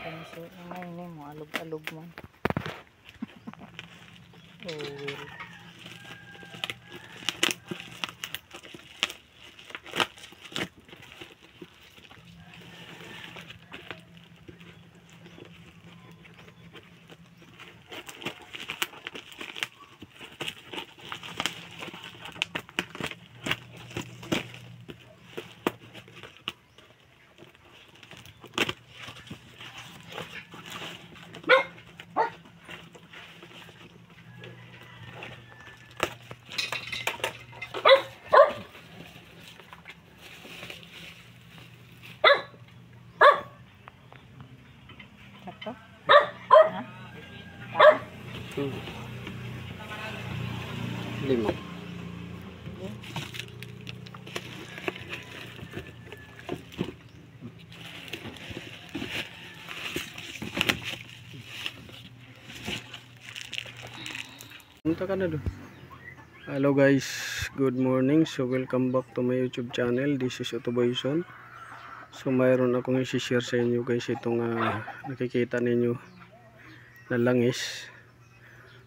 So, ngayon mo alog-alog man. Oh, well. Sakto? Ha? 5. Punta ka na doon. Hello guys, good morning. So welcome back to my YouTube channel. This is Otoboyson. So mayroon akong i-share sa inyo guys itong nakikita ninyo na langis.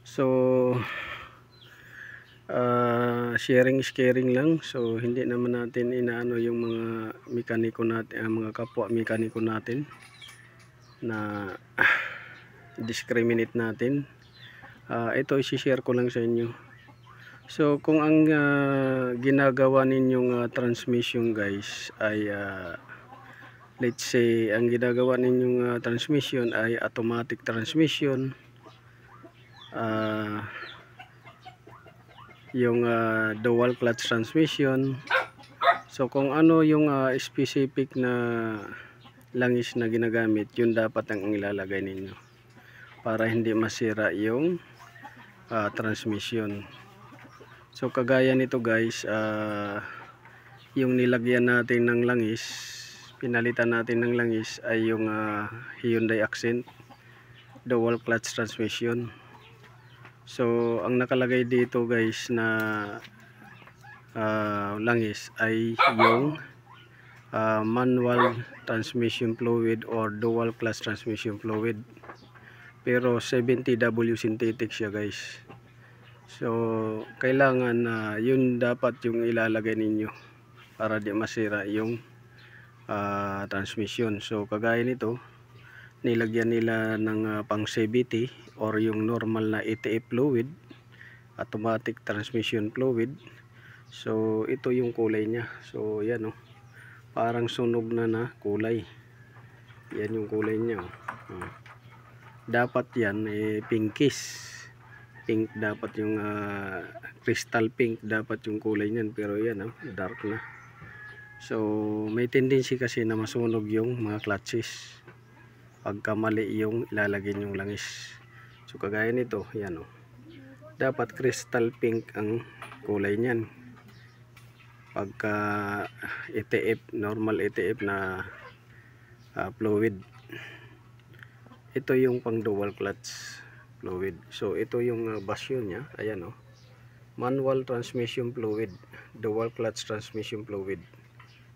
So sharing is caring lang. So hindi naman natin inaano yung mga mekaniko natin, mga kapwa mekaniko natin na discriminate natin. Ito i-share ko lang sa inyo. So kung ang ginagawa ninyong transmission guys ay let's say ang ginagawa ninyong transmission ay automatic transmission, yung dual clutch transmission. So kung ano yung specific na langis na ginagamit, yun dapat ang ilalagay ninyo para hindi masira yung transmission. So kagaya nito guys, yung nilagyan natin ng langis, pinalitan natin ng langis ay yung Hyundai Accent dual clutch transmission. So ang nakalagay dito guys na langis ay yung manual transmission fluid or dual clutch transmission fluid, pero 70W synthetic siya guys. So kailangan yun dapat yung ilalagay ninyo para di masira yung transmission. So kagaya nito, nilagyan nila ng pang CVT or yung normal na ATF fluid, automatic transmission fluid. So ito yung kulay niya. So yan parang sunog na kulay. Yan yung kulay niya. Dapat yan pinkish. Pink dapat yung crystal pink dapat yung kulay niyan, pero yan dark na. So may tendency kasi na masunog yung mga clutches pagka mali yung ilalagay yung langis. So kagaya nito, yan dapat crystal pink ang kulay niyan pagka ETF, normal ETF na fluid. Ito yung pang dual clutch fluid. So ito yung basyon niya. Ayan manual transmission fluid, dual clutch transmission fluid.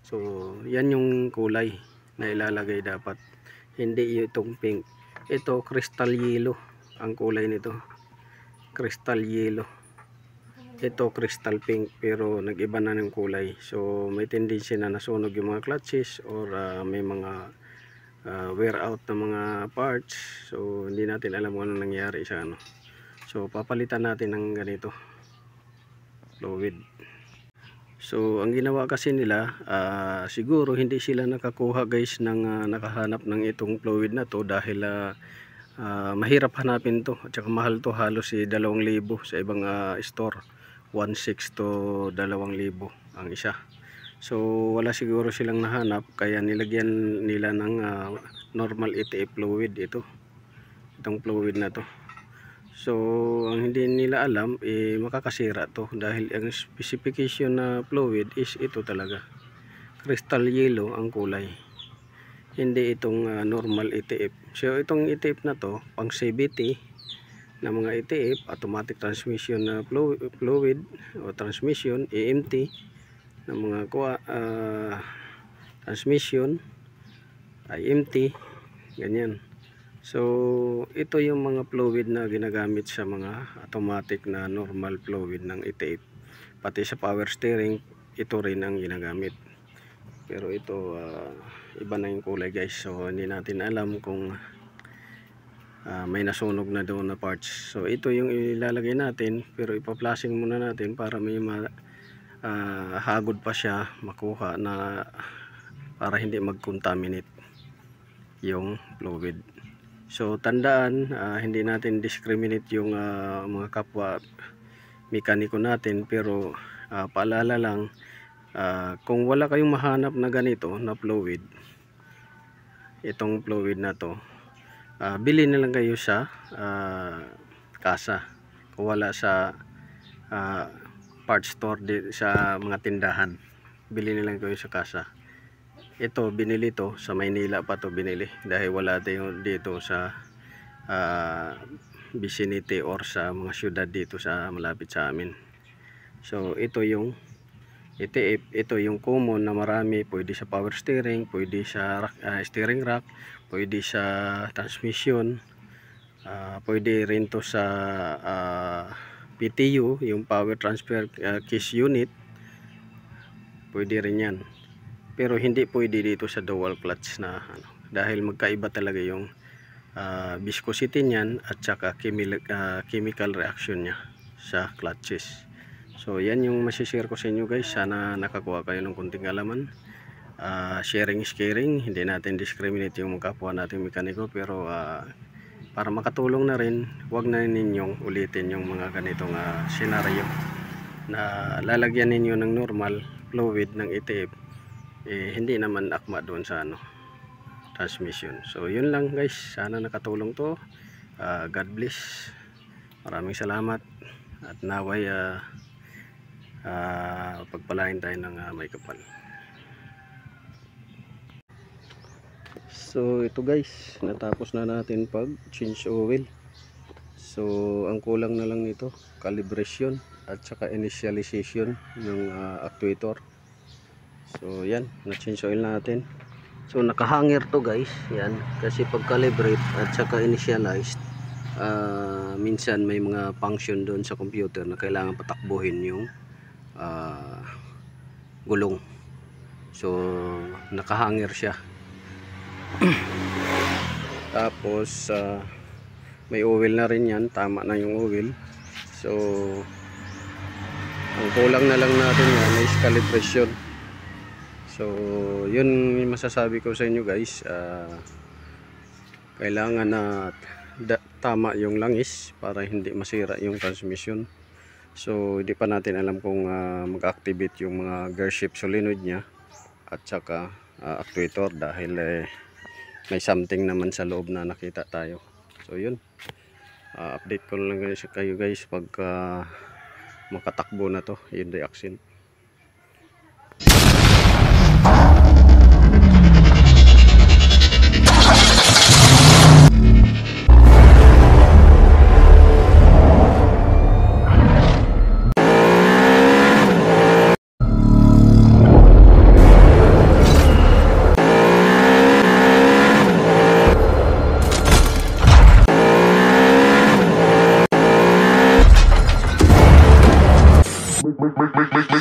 So yan yung kulay na ilalagay dapat, hindi itong pink. Ito crystal yellow ang kulay nito, crystal yellow. Ito crystal pink, pero nag-iba na ng kulay. So may tendency na nasunog yung mga clutches or may mga wear out na mga parts. So hindi natin alam kung ano nangyari sa So papalitan natin ng ganito fluid. So ang ginawa kasi nila, siguro hindi sila nakakuha guys ng nakahanap ng itong fluid na to dahil mahirap hanapin to at saka mahal to, halos 2,000 sa ibang store, 1,600 to 2,000 ang isa. So wala siguro silang nahanap, kaya nilagyan nila ng normal ETF fluid itong fluid na to. So ang hindi nila alam, makakasira to dahil ang specification na fluid is ito talaga, crystal yellow ang kulay, hindi itong normal ETF. So itong ETF na to pang CVT na mga ETF, automatic transmission na fluid o transmission, AMT ng mga transmission, IMT, ganyan. So ito yung mga fluid na ginagamit sa mga automatic na normal fluid ng E-tape. Pati sa power steering ito rin ang ginagamit. Pero ito iba na yung kulay guys. So hindi natin alam kung may nasunog na doon na parts. So ito yung ilalagay natin, pero ipa-flashing muna natin para may hagod pa siya makuha na para hindi mag-contaminate yung fluid. So tandaan, hindi natin discriminate yung mga kapwa mekaniko natin, pero paalala lang, kung wala kayong mahanap na ganito na fluid, itong fluid na to, bili na lang kayo sa kasa. Kung wala sa parts store sa mga tindahan, bili na lang kayo sa kasa. Ito binili to sa Maynila pa to binili, dahil wala dito sa vicinity or sa mga syudad dito sa malapit sa amin. So ito yung E-tape, ito yung common na marami, pwede sa power steering, pwede sa steering rack, pwede sa transmission, pwede rin to sa PTU, yung power transfer case unit, pwede rin yan. Pero hindi pwede dito sa dual clutch na dahil magkaiba talaga yung viscosity niyan at saka chemical reaction niya sa clutches. So yan yung masishare ko sa inyo guys. Sana nakakuha kayo ng kunting alaman. Sharing is caring, hindi natin discriminate yung kapwa nating mekaniko, pero para makatulong na rin, huwag na ninyong ulitin yung mga ganitong senaryo na lalagyan ninyo ng normal fluid ng E-tape, hindi naman akma doon sa transmission. So yun lang guys, sana nakatulong to. God bless, maraming salamat, at naway pagpalain tayo ng may kapal. So ito guys, natapos na natin pag change oil. So ang kulang na lang nito, calibration at saka initialization ng actuator. So yan, na-change oil natin. So nakahanger to guys, yan, kasi pag calibrate at saka initialized, minsan may mga function doon sa computer na kailangan patakbuhin yung gulong. So nakahanger siya. Tapos may oil na rin yan, tama na yung oil. So ang kulang na lang natin yan is calibration. So yun yung masasabi ko sa inyo guys, kailangan na tama yung langis para hindi masira yung transmission. So hindi pa natin alam kung mag-activate yung mga gear shift solenoid nya at saka actuator, dahil may something naman sa loob na nakita tayo. So yun, update ko lang kayo guys pagka makatakbo na to yung reaction. Make